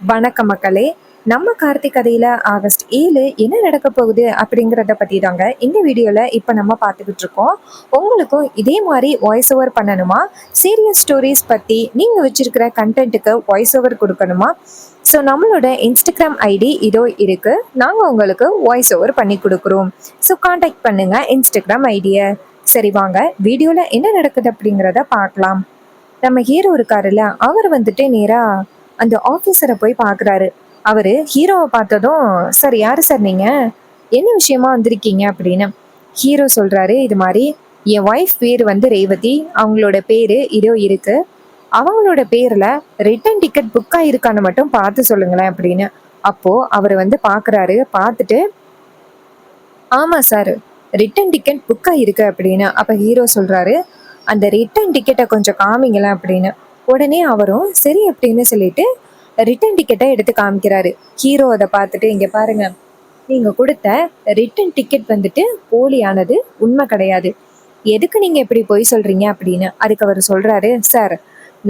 வணக்கம் மக்களே. நம்ம கார்த்திக் கதையில ஆகஸ்ட் 7 என்ன நடக்க போகுது அப்படிங்கிறத பத்தி தாங்க இந்த வீடியோல இப்ப நம்ம பார்த்துக்கிட்டு இருக்கோம். உங்களுக்கும் இதே மாதிரி வாய்ஸ் ஓவர் பண்ணணுமா? சீரியஸ் ஸ்டோரிஸ் பத்தி நீங்க வச்சிருக்கிற கண்டென்ட்டுக்கு வாய்ஸ் ஓவர் கொடுக்கணுமா? ஸோ நம்மளோட இன்ஸ்டாகிராம் ஐடி இதோ இருக்கு. நாங்கள் உங்களுக்கு வாய்ஸ் ஓவர் பண்ணி கொடுக்குறோம். ஸோ காண்டாக்ட் பண்ணுங்க இன்ஸ்டாகிராம் ஐடியை. சரி வாங்க வீடியோல என்ன நடக்குது அப்படிங்கிறத பார்க்கலாம். நம்ம ஹீரோ இருக்காருல்ல, அவர் வந்துட்டு நேரா அந்த ஆஃபீஸரை போய் பார்க்குறாரு. அவரு ஹீரோவை பார்த்ததும், சார் யாரு சார் நீங்க, என்ன விஷயமா வந்திருக்கீங்க அப்படின்னு. ஹீரோ சொல்றாரு, இது மாதிரி என் ஒய்ஃப் பேர் வந்து ரேவதி, அவங்களோட பேரு இதோ இருக்கு, அவங்களோட பேர்ல ரிட்டர்ன் டிக்கெட் புக் ஆயிருக்கான்னு மட்டும் பார்த்து சொல்லுங்களேன் அப்படின்னு. அப்போ அவர் வந்து பார்க்குறாரு. பார்த்துட்டு, ஆமா சார், ரிட்டர்ன் டிக்கெட் புக் ஆயிருக்கு அப்படின்னு. அப்ப ஹீரோ சொல்றாரு, அந்த ரிட்டர்ன் டிக்கெட்டை கொஞ்சம் காமிங்களேன் அப்படின்னு. உடனே அவரும் சரி அப்படின்னு சொல்லிட்டு ரிட்டர்ன் டிக்கெட்டை எடுத்து காமிக்கிறாரு. ஹீரோ அதை பார்த்துட்டு, இங்க பாருங்க, நீங்க கொடுத்த ரிட்டர்ன் டிக்கெட் வந்துட்டு போலியானது, உண்மை கிடையாது. எதுக்கு நீங்க இப்படி பொய் சொல்றீங்க அப்படின்னு. அதுக்கு அவர் சொல்றாரு, சார்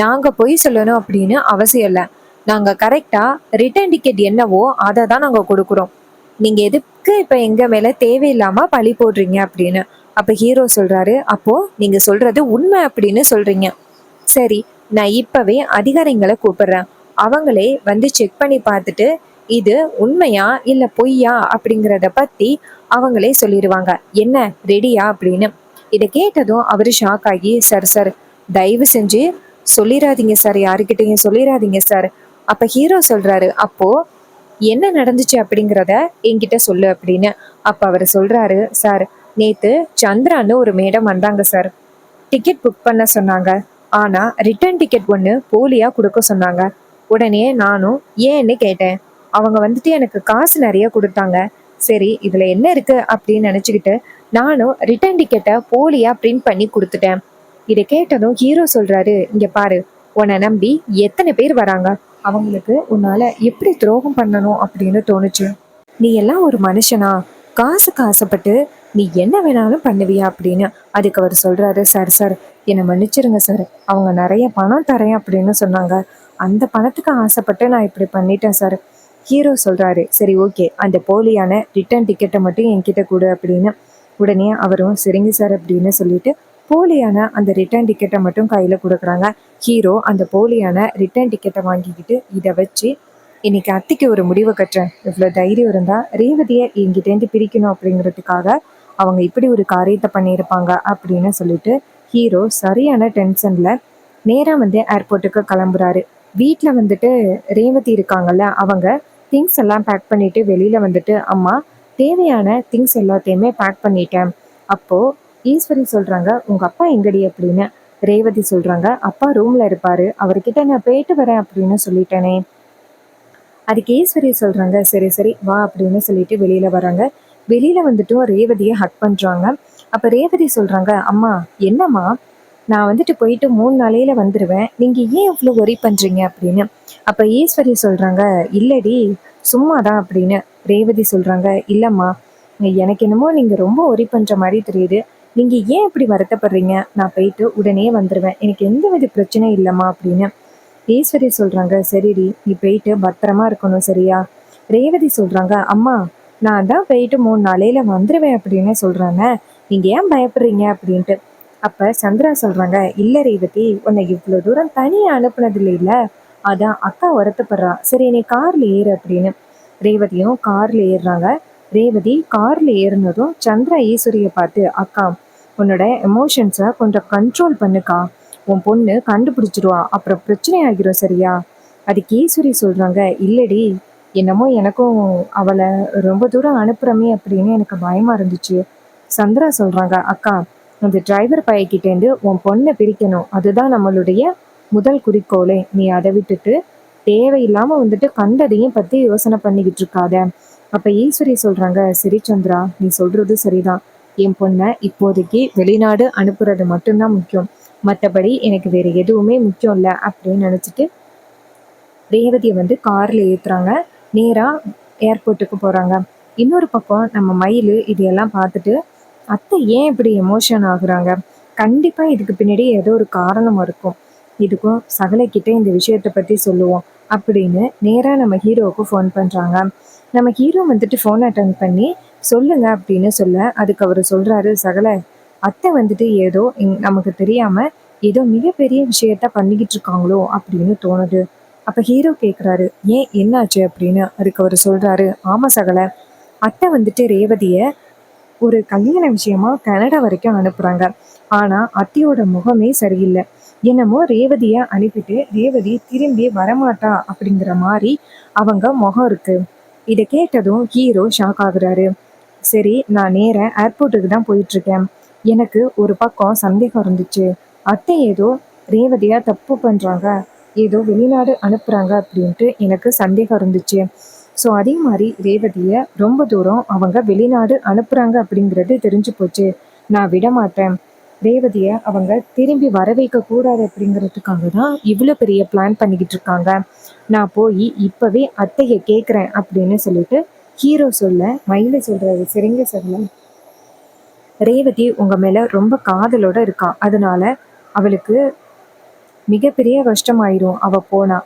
நாங்க பொய் சொல்லணும் அப்படின்னு அவசியம் இல்லை, நாங்க கரெக்டா ரிட்டர்ன் டிக்கெட் என்னவோ அதை தான் நாங்க கொடுக்குறோம். நீங்க எதுக்கு இப்ப எங்க மேல தேவையில்லாம பழி போடுறீங்க அப்படின்னு. அப்ப ஹீரோ சொல்றாரு, அப்போ நீங்க சொல்றது உண்மை அப்படின்னு சொல்றீங்க. சரி, நான் இப்பவே அதிகாரிங்களை கூப்பிடுறேன். அவங்களே வந்து செக் பண்ணி பார்த்துட்டு இது உண்மையா இல்ல பொய்யா அப்படிங்கிறத பத்தி அவங்களே சொல்லிடுவாங்க. என்ன ரெடியா அப்படின்னு. இதை கேட்டதும் அவரு ஷாக் ஆகி, சார் சார் தயவு செஞ்சு சொல்லிடாதீங்க சார், யாருக்கிட்டையும் சொல்லிடாதீங்க சார். அப்ப ஹீரோ சொல்றாரு, அப்போ என்ன நடந்துச்சு அப்படிங்கிறத என்கிட்ட சொல்லு அப்படின்னு. அப்ப அவர் சொல்றாரு, சார் நேத்து சந்திரான்னு ஒரு மேடம் வந்தாங்க சார், டிக்கெட் புக் பண்ண சொன்னாங்க. ஆனா ரிட்டர்ன் டிக்கெட் ஒன்று போலியா கொடுக்க சொன்னாங்க. உடனே நானும் ஏன்னு கேட்டேன். அவங்க வந்துட்டு எனக்கு காசு நிறைய கொடுத்தாங்க. சரி இதுல என்ன இருக்கு அப்படின்னு நினைச்சுக்கிட்டு நானும் ரிட்டர்ன் டிக்கெட்டை போலியா பிரிண்ட் பண்ணி கொடுத்துட்டேன். இதை கேட்டதும் ஹீரோ சொல்றாரு, இங்க பாரு, உன்னை நம்பி எத்தனை பேர் வராங்க, அவங்களுக்கு உன்னால எப்படி துரோகம் பண்ணணும் அப்படின்னு தோணுச்சு. நீ எல்லாம் ஒரு மனுஷனா? காசுக்கு ஆசைப்பட்டு நீ என்ன வேணாலும் பண்ணுவியா அப்படின்னு. அதுக்கு அவர் சொல்றாரு, சார் சார் என்னை மன்னிச்சிருங்க சார், அவங்க நிறைய பணம் தரேன் அப்படின்னு சொன்னாங்க, அந்த பணத்துக்கு ஆசைப்பட்டு நான் இப்படி பண்ணிட்டேன் சார். ஹீரோ சொல்றாரு, சரி ஓகே, அந்த போலியான ரிட்டர்ன் டிக்கெட்டை மட்டும் என்கிட்ட கொடு அப்படின்னு. உடனே அவரும் சரிங்க சார் அப்படின்னு சொல்லிட்டு போலியான அந்த ரிட்டர்ன் டிக்கெட்டை மட்டும் கையில கொடுக்குறாங்க. ஹீரோ அந்த போலியான ரிட்டர்ன் டிக்கெட்டை வாங்கிக்கிட்டு இதை வச்சு, இன்னைக்கு அத்திக்கு ஒரு முடிவு கட்டுறேன், இவ்வளோ தைரியம் இருந்தா ரேவதியை என்கிட்டேருந்து பிரிக்கணும் அப்படிங்கிறதுக்காக அவங்க இப்படி ஒரு காரியத்தை பண்ணியிருப்பாங்க அப்படின்னு சொல்லிட்டு ஹீரோ சரியான டென்ஷன்ல நேரா வந்து ஏர்போர்ட்டுக்கு கிளம்புறாரு. வீட்டில் வந்துட்டு ரேவதி இருக்காங்கல்ல, அவங்க திங்ஸ் எல்லாம் பேக் பண்ணிட்டு வெளியில வந்துட்டு, அம்மா தேவையான திங்ஸ் எல்லாத்தையுமே பேக் பண்ணிட்டேன். அப்போ ஈஸ்வரி சொல்றாங்க, உங்க அப்பா எங்கடி அப்படின்னு. ரேவதி சொல்றாங்க, அப்பா ரூம்ல இருப்பாரு, அவர்கிட்ட நான் போயிட்டு வரேன் அப்படின்னு சொல்லிட்டேனே. அதுக்கு ஈஸ்வரி சொல்றாங்க, சரி சரி வா அப்படின்னு சொல்லிட்டு வெளியில வராங்க. வெளியில வந்துட்டும் ரேவதியை ஹக் பண்றாங்க. அப்ப ரேவதி சொல்றாங்க, அம்மா என்னம்மா, நான் வந்துட்டு போயிட்டு 3 நாளையில வந்துடுவேன், நீங்க ஏன் இவ்வளோ ஒரி பண்றீங்க அப்படின்னு. அப்ப ஈஸ்வரி சொல்றாங்க, இல்லடி சும்மாதான் அப்படின்னு. ரேவதி சொல்றாங்க, இல்லம்மா எனக்கு என்னமோ நீங்க ரொம்ப ஒரி பண்ற மாதிரி தெரியுது, நீங்க ஏன் இப்படி வருத்தப்படுறீங்க, நான் போயிட்டு உடனே வந்துடுவேன், எனக்கு எந்த வித பிரச்சனையும் இல்லைம்மா அப்படின்னு. ஈஸ்வரி சொல்றாங்க, சரிடி நீ போயிட்டு பத்திரமா இருக்கணும் சரியா. ரேவதி சொல்றாங்க, அம்மா நான் தான் போயிட்டு 3 நாளையில வந்துடுவேன் அப்படின்னு சொல்றாங்க, நீங்க ஏன் பயப்படுறீங்க அப்படின்ட்டு. அப்ப சந்திரா சொல்றாங்க, இல்ல ரேவதி, உன்னை இவ்வளவு தூரம் தனியா அனுப்புனது இல்ல, அதான் அக்கா வருத்தப்படுறா, சரி நீ கார்ல ஏறு அப்படின்னு. ரேவதியும் கார்ல ஏறுறாங்க. ரேவதி கார்ல ஏறினதும் சந்திரா ஈஸ்வரிய பார்த்து, அக்கா உன்னோட எமோஷன்ஸை கொஞ்சம் கண்ட்ரோல் பண்ணுக்கா, உன் பொண்ணு கண்டுபிடிச்சிருவா, அப்புறம் பிரச்சனை ஆகிரும் சரியா. அதுக்கு ஈஸ்வரி சொல்றாங்க, இல்லடி என்னமோ எனக்கும் அவளை ரொம்ப தூரம் அனுப்புறமே அப்படின்னு எனக்கு பயமா இருந்துச்சு. சந்திரா சொல்றாங்க, அக்கா அந்த டிரைவர் பையன்கிட்டேருந்து உன் பொண்ணை பிரிக்கணும், அதுதான் நம்மளுடைய முதல் குறிக்கோளே, நீ அதை விட்டுட்டு தேவையில்லாம வந்துட்டு கண்டதையும் பத்தி யோசனை பண்ணிக்கிட்டு இருக்காத. அப்ப ஈஸ்வரி சொல்றாங்க, சரி சந்திரா நீ சொல்றது சரிதான், என் பொண்ணை இப்போதைக்கு வெளிநாடு அனுப்புறது மட்டும்தான் முக்கியம், மற்றபடி எனக்கு வேற எதுவுமே முக்கியம் இல்லை அப்படின்னு நினைச்சிட்டு ரேவதியை வந்து கார்ல ஏத்துறாங்க. நேரா ஏர்போர்ட்டுக்கு போறாங்க. இன்னொரு பக்கம் நம்ம மயில் இதையெல்லாம் பார்த்துட்டு, அத்தை ஏன் இப்படி எமோஷன் ஆகுறாங்க, கண்டிப்பா இதுக்கு பின்னாடி ஏதோ ஒரு காரணம் இருக்கும், இதுக்கும் சகலைக்கிட்ட இந்த விஷயத்தை பற்றி சொல்லுவோம் அப்படின்னு நேராக நம்ம ஹீரோவுக்கு ஃபோன் பண்ணுறாங்க. நம்ம ஹீரோ வந்துட்டு ஃபோன் அட்டன் பண்ணி சொல்லுங்க அப்படின்னு சொல்ல அதுக்கு அவர் சொல்கிறாரு, சகலை அத்தை வந்துட்டு ஏதோ நமக்கு தெரியாமல் ஏதோ மிகப்பெரிய விஷயத்த பண்ணிக்கிட்டு இருக்காங்களோ அப்படின்னு தோணுது. அப்போ ஹீரோ கேட்குறாரு, ஏன் என்னாச்சு அப்படின்னு. அதுக்கு அவர் சொல்கிறாரு, ஆமாம் சகலை, அத்தை வந்துட்டு ரேவதியை ஒரு கல்யாண விஷயமா கனடா வரைக்கும் அனுப்புறாங்க. ஆனா அத்தியோட முகமே சரியில்லை. என்னமோ ரேவதிய அனுப்பிட்டு ரேவதி திரும்பி வரமாட்டா அப்படிங்கிற மாதிரி அவங்க முகம் இருக்கு. இதை கேட்டதும் ஹீரோ ஷாக் ஆகுறாரு. சரி, நான் நேர ஏர்போர்ட்டுக்கு தான் போயிட்டு இருக்கேன். எனக்கு ஒரு பக்கம் சந்தேகம் இருந்துச்சு. அத்தை ஏதோ ரேவதியா தப்பு பண்றாங்க, ஏதோ வெளிநாடு அனுப்புறாங்க அப்படின்ட்டு எனக்கு சந்தேகம் இருந்துச்சு. ஸோ அதே மாதிரி ரேவதியை ரொம்ப தூரம் அவங்க வெளிநாடு அனுப்புகிறாங்க அப்படிங்கிறது தெரிஞ்சு போச்சு. நான் விட மாட்டேன். ரேவதியை அவங்க திரும்பி வர வைக்க கூடாது அப்படிங்கிறதுக்காக தான் இவ்வளோ பெரிய பிளான் பண்ணிக்கிட்டு இருக்காங்க. நான் போய் இப்போவே அத்தையை கேட்குறேன் அப்படின்னு சொல்லிட்டு ஹீரோ சொல்ல மயிலை சொல்கிறாரு, சரிங்க சொல்லலாம், ரேவதி உங்கள் மேலே ரொம்ப காதலோட இருக்கா. அதனால அவளுக்கு மிகப்பெரிய கஷ்டமாயிரும் அவ போனா.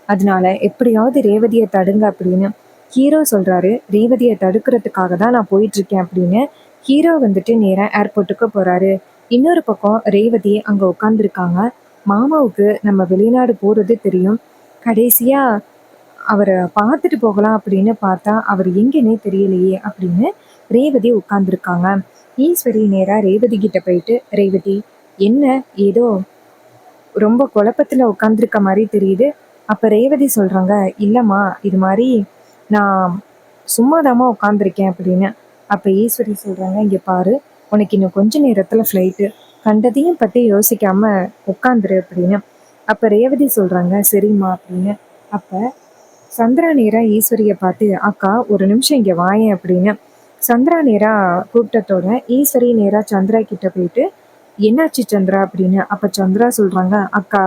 அதனால எப்படியாவது ரேவதியை தடுங்க அப்படின்னு ஹீரோ சொல்றாரு. ரேவதியை தடுக்கிறதுக்காக தான் நான் போயிட்டு இருக்கேன் அப்படின்னு ஹீரோ வந்துட்டு நேரா ஏர்போர்ட்டுக்கு போறாரு. இன்னொரு பக்கம் ரேவதி அங்க உட்காந்துருக்காங்க. மாமாவுக்கு நம்ம வெளிநாடு போறது தெரியும். கடைசியா அவரை பார்த்துட்டு போகலாம் அப்படின்னு பார்த்தா அவர் எங்கன்னே தெரியலையே அப்படின்னு ரேவதி உட்காந்துருக்காங்க. ஈஸ்வரி நேரா ரேவதி கிட்ட போயிட்டு, ரேவதி என்ன ஏதோ ரொம்ப குழப்பத்துல உட்காந்துருக்க மாதிரி தெரியுது. அப்ப ரேவதி சொல்றாங்க, இல்லம்மா இது மாதிரி நான் சும்மாதாம்மா உட்காந்துருக்கேன் அப்படின்னு. அப்ப ஈஸ்வரி சொல்றாங்க, இங்க பாரு, உனக்கு இன்னும் கொஞ்ச நேரத்துல ஃப்ளைட்டு, கண்டதையும் பத்தி யோசிக்காம உட்காந்துரு அப்படின்னு. அப்ப ரேவதி சொல்றாங்க, சரிம்மா அப்படின்னு. அப்ப சந்திரா நேரா ஈஸ்வரியை பார்த்து, அக்கா ஒரு நிமிஷம் இங்க வாயேன் அப்படின்னு. சந்திரா நேரா கூப்பிட்டத்தோட ஈஸ்வரி நேரா சந்திரா கிட்ட போயிட்டு, என்னாச்சு சந்திரா அப்படின்னு. அப்ப சந்திரா சொல்றாங்க, அக்கா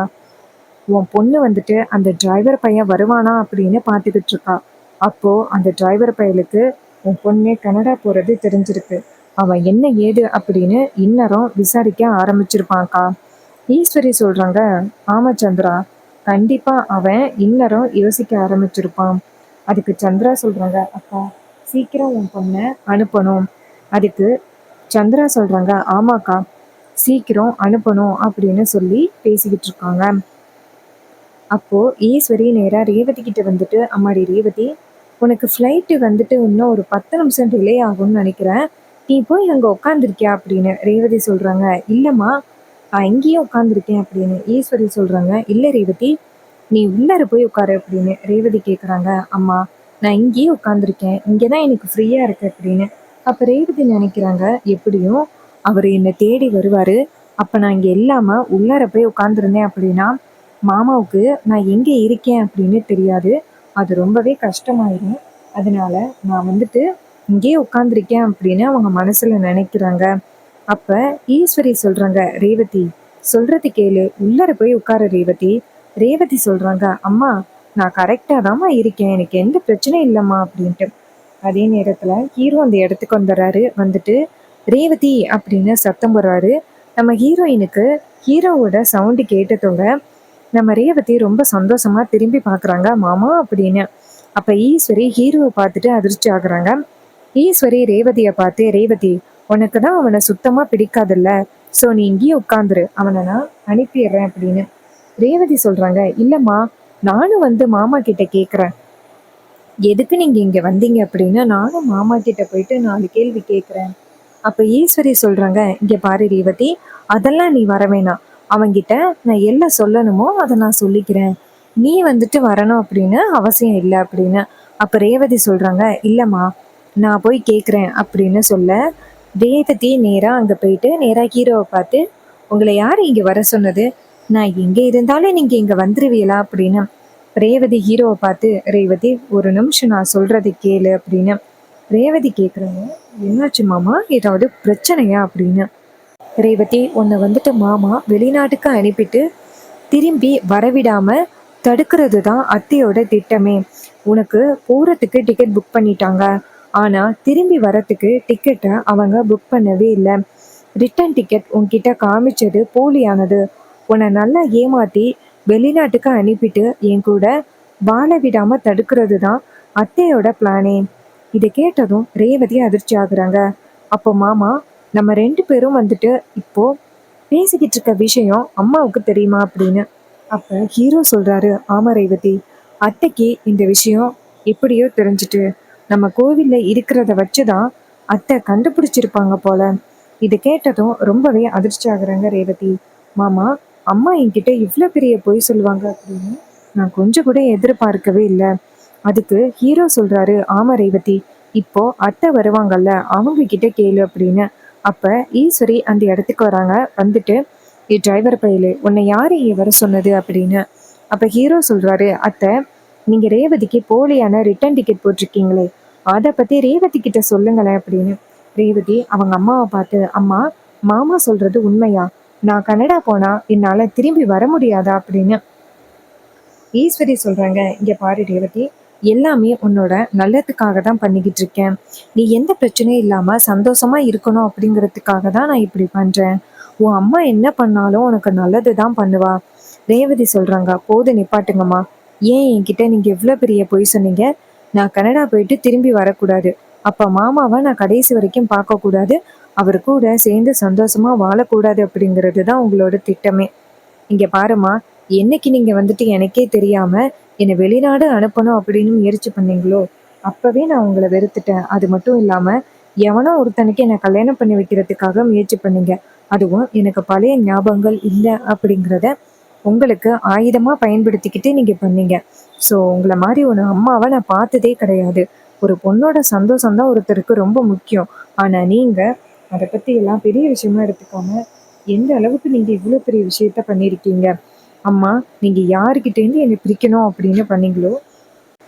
உன் பொண்ணு வந்துட்டு அந்த டிரைவர் பையன் வருவானா அப்படின்னு பார்த்துக்கிட்டு இருக்கா. அப்போ அந்த டிரைவர் பையலுக்கு உன் பொண்ணு கனடா போறது தெரிஞ்சிருக்கு. அவன் என்ன ஏது அப்படின்னு இன்னரும் விசாரிக்க ஆரம்பிச்சிருப்பான்க்கா. ஈஸ்வரி சொல்றாங்க, ஆமா சந்திரா, கண்டிப்பா அவன் இன்னரும் யோசிக்க ஆரம்பிச்சிருப்பான். அதுக்கு சந்திரா சொல்றாங்க, அக்கா சீக்கிரம் உன் பொண்ணை அனுப்பணும். அதுக்கு சந்திரா சொல்றாங்க, ஆமாக்கா சீக்கிரம் அனுப்பணும் அப்படின்னு சொல்லி பேசிக்கிட்டு இருக்காங்க. அப்போ ஈஸ்வரி நேரா ரேவதி கிட்ட வந்துட்டு, அம்மாடி ரேவதி, உனக்கு ஃப்ளைட்டு வந்துட்டு இன்னும் ஒரு 10 நிமிஷம் டிலே ஆகும்னு நினைக்கிறேன். நீ போய் அங்கே உட்காந்துருக்கியா அப்படின்னு. ரேவதி சொல்றாங்க, இல்லைம்மா நான் இங்கேயே உட்காந்துருக்கேன் அப்படின்னு. ஈஸ்வரி சொல்றாங்க, இல்லை ரேவதி நீ உள்ளார போய் உட்காரு அப்படின்னு. ரேவதி கேட்குறாங்க, அம்மா நான் இங்கேயே உட்காந்துருக்கேன், இங்கே தான் எனக்கு ஃப்ரீயாக இருக்கு அப்படின்னு. அப்போ ரேவதி நினைக்கிறாங்க, எப்படியும் அவர் என்னை தேடி வருவார். அப்போ நான் இங்கே இல்லாமல் உள்ளார போய் உட்காந்துருந்தேன் அப்படின்னா மாமாவுக்கு நான் எங்கே இருக்கேன் அப்படின்னு தெரியாது. அது ரொம்பவே கஷ்டமாயிடும். அதனால நான் வந்துட்டு இங்கேயே உட்காந்துருக்கேன் அப்படின்னு அவங்க மனசுல நினைக்கிறாங்க. அப்ப ஈஸ்வரி சொல்றாங்க, ரேவதி சொல்றது கேளு, உள்ளர போய் உட்கார ரேவதி. ரேவதி சொல்றாங்க, அம்மா நான் கரெக்டா தாம்மா இருக்கேன், எனக்கு எந்த பிரச்சனையும் இல்லைம்மா அப்படின்ட்டு. அதே நேரத்துல ஹீரோ அந்த இடத்துக்கு வந்துடுறாரு. வந்துட்டு ரேவதி அப்படின்னு சத்தம் போடுறாரு. நம்ம ஹீரோயினுக்கு ஹீரோவோட சவுண்டு கேட்டதோட நம்ம ரேவதி ரொம்ப சந்தோஷமா திரும்பி பார்க்குறாங்க, மாமா அப்படின்னு. அப்ப ஈஸ்வரி ஹீரோவை பார்த்துட்டு அதிர்ச்சி ஆகுறாங்க. ஈஸ்வரி ரேவதியை பார்த்து, ரேவதி உனக்கு தான் அவனை சுத்தமா பிடிக்காதுல்ல, ஸோ நீ இங்கேயே உட்காந்துரு, அவனை நான் அனுப்பிடுறேன் அப்படின்னு. ரேவதி சொல்றாங்க, இல்லம்மா நானும் வந்து மாமா கிட்ட கேட்குறேன், எதுக்கு நீங்க இங்க வந்தீங்க அப்படின்னு. நானும் மாமா கிட்ட போயிட்டு 4 கேள்வி கேட்குறேன். அப்ப ஈஸ்வரி சொல்றாங்க, இங்க பாரு ரேவதி, அதெல்லாம் நீ வர வேணாம். அவங்கிட்ட நான் எல்லாம் சொல்லணுமோ அதை நான் சொல்லிக்கிறேன், நீ வந்துட்டு வரணும் அப்படின்னு அவசியம் இல்லை அப்படின்னு. அப்ப ரேவதி சொல்றாங்க, இல்லம்மா நான் போய் கேட்குறேன் அப்படின்னு சொல்ல ரேவதி நேரா அங்க போயிட்டு நேரா ஹீரோவை பார்த்து, உங்களை யார் இங்க வர சொன்னது, நான் எங்க இருந்தாலும் நீங்க இங்க வந்துருவீங்களா அப்படின்னு. ரேவதி ஹீரோவை பார்த்து, ரேவதி ஒரு நிமிஷம் நான் சொல்றதை கேளு அப்படின்னு. ரேவதி கேட்குறாங்க, என்னாச்சு மாமா, ஏதாவது பிரச்சனையா அப்படின்னு. ரேவதி உன்னை வந்துட்டு மாமா வெளிநாட்டுக்கு அனுப்பிட்டு திரும்பி வரவிடாம தடுக்கிறது தான் அத்தையோட திட்டமே. உனக்கு போகிறதுக்கு டிக்கெட் புக் பண்ணிட்டாங்க, ஆனால் திரும்பி வரத்துக்கு டிக்கெட்டை அவங்க புக் பண்ணவே இல்லை. ரிட்டன் டிக்கெட் உன்கிட்ட காமிச்சது போலியானது. உன்னை நல்லா ஏமாத்தி வெளிநாட்டுக்கு அனுப்பிட்டு என் கூட வாழ விடாம தடுக்கிறது தான் அத்தையோட பிளானே. இதை கேட்டதும் ரேவதி அதிர்ச்சி ஆகுறாங்க. அப்போ மாமா, நம்ம 2 பேரும் வந்துட்டு இப்போ பேசிக்கிட்டு இருக்க விஷயம் அம்மாவுக்கு தெரியுமா அப்படின்னு. அப்ப ஹீரோ சொல்றாரு, ஆமா ரேவதி, அத்தைக்கு இந்த விஷயம் எப்படியோ தெரிஞ்சுட்டு நம்ம கோவில்ல இருக்கிறத வச்சுதான் அத்தை கண்டுபிடிச்சிருப்பாங்க போல. இதை கேட்டதும் ரொம்பவே அதிர்ச்சி ஆகுறாங்க ரேவதி. மாமா, அம்மா என்கிட்ட இவ்வளோ பெரிய பொய் சொல்லுவாங்க அப்படின்னு நான் கொஞ்சம் கூட எதிர்பார்க்கவே இல்லை. அதுக்கு ஹீரோ சொல்றாரு, ஆமா ரேவதி, இப்போ அத்தை வருவாங்கல்ல, அவங்க கிட்ட கேளு அப்படின்னு. அப்ப ஈஸ்வரி அந்த இடத்துக்கு வராங்க. வந்துட்டு, டிரைவர் பையலு, உன்னை யாரு இங்க வர சொன்னது அப்படின்னு. அப்ப ஹீரோ சொல்றாரு, அத்தை, நீங்க ரேவதிக்கு போலியான ரிட்டர்ன் டிக்கெட் போட்டிருக்கீங்களே, அதை பத்தி ரேவதி கிட்ட சொல்லுங்களேன் அப்படின்னு. ரேவதி அவங்க அம்மாவை பார்த்து, அம்மா, மாமா சொல்றது உண்மையா? நான் கனடா போனா என்னால திரும்பி வர முடியாதா அப்படின்னு. ஈஸ்வரி சொல்றாங்க, இங்க பாரு ரேவதி, எல்லாமே உன்னோட நல்லதுக்காக தான் பண்ணிக்கிட்டு இருக்கேன். நீ எந்த பிரச்சனையும் இல்லாம சந்தோஷமா இருக்கணும் அப்படிங்கிறதுக்காக தான் நான் இப்படி பண்றேன். உன் அம்மா என்ன பண்ணாலும் உனக்கு நல்லது தான் பண்ணுவா. ரேவதி சொல்றாங்க, போது நிப்பாட்டுங்கம்மா. ஏன் என்கிட்ட நீங்க இவ்வளவு பெரிய பொய் சொன்னீங்க? நான் கனடா போயிட்டு திரும்பி வரக்கூடாது. அப்ப மாமாவை நான் கடைசி வரைக்கும் பார்க்க கூடாது. அவர் கூட சேர்ந்து சந்தோஷமா வாழக்கூடாது அப்படிங்கிறது தான் உங்களோட திட்டமே. இங்க பாருமா, என்னைக்கு நீங்க வந்துட்டு எனக்கே தெரியாம என்னை வெளிநாடு அனுப்பணும் அப்படின்னு முயற்சி பண்ணீங்களோ, அப்பவே நான் உங்களை வெறுத்துட்டேன். அது மட்டும் இல்லாம எவனோ ஒருத்தனுக்கு என்னை கல்யாணம் பண்ணி வைக்கிறதுக்காக முயற்சி பண்ணீங்க. அதுவும் எனக்கு பழைய ஞாபகங்கள் இல்லை அப்படிங்கிறத உங்களுக்கு ஆயுதமா பயன்படுத்திக்கிட்டு நீங்க பண்ணீங்க. ஸோ உங்களை மாதிரி ஒரு அம்மாவை நான் பார்த்ததே கிடையாது. ஒரு பொண்ணோட சந்தோஷம் தான் ஒருத்தருக்கு ரொம்ப முக்கியம். ஆனா நீங்க அதை பத்தி எல்லாம் பெரிய விஷயமா எடுத்துக்காம எந்த அளவுக்கு நீங்க இவ்வளவு பெரிய விஷயத்த பண்ணியிருக்கீங்க. அம்மா, நீங்க யாருக்கிட்டேருந்து என்னை பிரிக்கணும் அப்படின்னு பண்ணீங்களோ,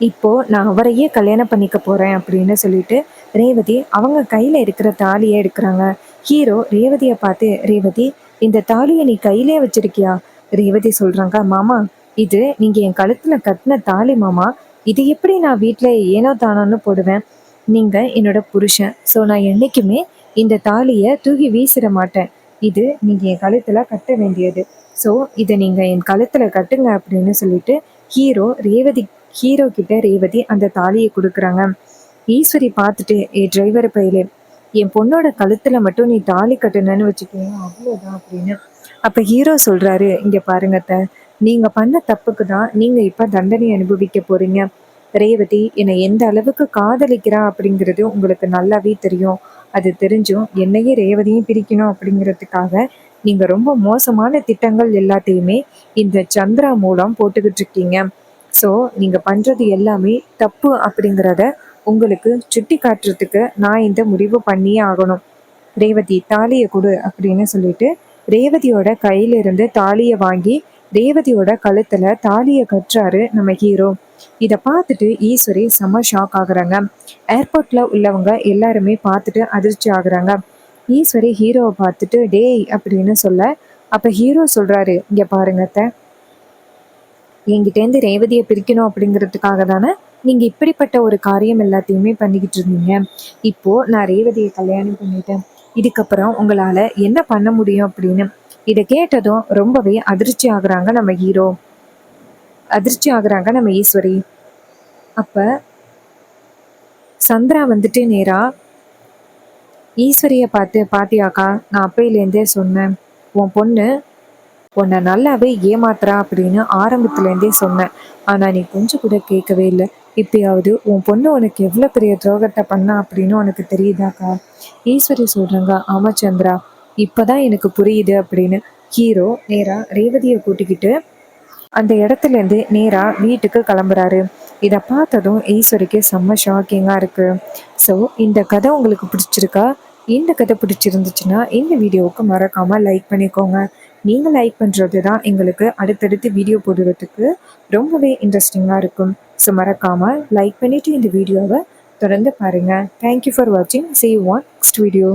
இப்போ நான் அவரையே கல்யாணம் பண்ணிக்க போறேன் அப்படின்னு சொல்லிட்டு ரேவதி அவங்க கையில இருக்கிற தாலியை எடுக்கிறாங்க. ஹீரோ ரேவதியை பார்த்து, ரேவதி, இந்த தாலியை நீ கையிலே வச்சிருக்கியா? ரேவதி சொல்றாங்க, மாமா, இது நீங்க என் கழுத்துல கட்டின தாலி மாமா. இது எப்படி நான் வீட்டுல ஏனோ தானோன்னு போடுவேன்? நீங்க என்னோட புருஷன். ஸோ நான் என்னைக்குமே இந்த தாலியை தூக்கி வீசிட மாட்டேன். இது நீங்க என் கழுத்துல கட்ட வேண்டியது. ஸோ இதை நீங்க என் கழுத்துல கட்டுங்க அப்படின்னு சொல்லிட்டு ஹீரோ கிட்ட ரேவதி அந்த தாலியை கொடுக்குறாங்க. ஈஸ்வரி பார்த்துட்டு, டிரைவர் பையலே, என் பொண்ணோட கழுத்துல மட்டும் நீ தாலி கட்டுனன்னு வச்சுக்கோங்க, அவ்வளோதான் அப்படின்னு. அப்ப ஹீரோ சொல்றாரு, இங்க பாருங்க அத்தை, நீங்க பண்ண தப்புக்கு தான் நீங்க இப்ப தண்டனை அனுபவிக்க போறீங்க. ரேவதி என்னை எந்த அளவுக்கு காதலிக்கிறா அப்படிங்கிறது உங்களுக்கு நல்லாவே தெரியும். அது தெரிஞ்சும் என்னையே ரேவதியும் பிரிக்கணும் அப்படிங்கிறதுக்காக நீங்க ரொம்ப மோசமான திட்டங்கள் எல்லாத்தையுமே இந்த சந்திரா மூலம் போட்டுக்கிட்டு இருக்கீங்க. ஸோ நீங்க பண்றது எல்லாமே தப்பு அப்படிங்கிறத உங்களுக்கு சுட்டி காட்டுறதுக்கு நான் இந்த முடிவு பண்ணியே ஆகணும். ரேவதி, தாலியை கொடு அப்படின்னு சொல்லிட்டு ரேவதியோட கையில இருந்து தாலியை வாங்கி ரேவதியோட கழுத்துல தாலியை கட்டுறாரு நம்ம ஹீரோ. இதை பார்த்துட்டு ஈஸ்வரி செம்ம ஷாக் ஆகுறாங்க. ஏர்போர்ட்ல உள்ளவங்க எல்லாருமே பார்த்துட்டு அதிர்ச்சி ஆகுறாங்க. ஈஸ்வரி ஹீரோவை பார்த்துட்டு, டேய் அப்படின்னு சொல்ல, அப்ப ஹீரோ சொல்றாரு, இங்க பாருங்க அத்தை, என்கிட்டேருந்து ரேவதியை பிரிக்கணும் அப்படிங்கிறதுக்காக தானே நீங்க இப்படிப்பட்ட ஒரு காரியம் எல்லாத்தையுமே பண்ணிக்கிட்டு இருந்தீங்க. இப்போ நான் ரேவதியை கல்யாணம் பண்ணிட்டேன். இதுக்கப்புறம் உங்களால என்ன பண்ண முடியும் அப்படின்னு. இதை கேட்டதும் ரொம்பவே அதிர்ச்சி ஆகுறாங்க நம்ம ஈஸ்வரி. அப்ப சந்திரா வந்துட்டு நேரா ஈஸ்வரியை பார்த்து, பாத்தியாக்கா, நான் அப்பையிலேருந்தே சொன்னேன், உன் பொண்ணு உன்னை நல்லாவே ஏமாத்துறா அப்படின்னு ஆரம்பத்துலேருந்தே சொன்னேன். ஆனால் நீ கொஞ்சம் கூட கேட்கவே இல்லை. இப்பயாவது உன் பொண்ணு உனக்கு எவ்வளோ பெரிய துரோகத்தை பண்ணா அப்படின்னு உனக்கு தெரியுதாக்கா? ஈஸ்வரி சொல்கிறாங்க, ஆமா சந்திரா, இப்போதான் எனக்கு புரியுது அப்படின்னு. ஹீரோ நேராக ரேவதியை கூட்டிக்கிட்டு அந்த இடத்துலேருந்து நேராக வீட்டுக்கு கிளம்புறாரு. இதை பார்த்ததும் ஈஸ்வரிக்கு செம்ம ஷாக்கிங்காக இருக்குது. ஸோ இந்த கதை உங்களுக்கு பிடிச்சிருக்கா? இந்த கதை பிடிச்சிருந்துச்சுன்னா இந்த வீடியோவுக்கு மறக்காமல் லைக் பண்ணிக்கோங்க. நீங்கள் லைக் பண்ணுறது தான் எங்களுக்கு அடுத்தடுத்து வீடியோ போடுறதுக்கு ரொம்பவே இன்ட்ரெஸ்டிங்காக இருக்கும். ஸோ மறக்காமல் லைக் பண்ணிவிட்டு இந்த வீடியோவை தொடர்ந்து பாருங்கள். தேங்க்யூ ஃபார் வாட்சிங். See you on next video.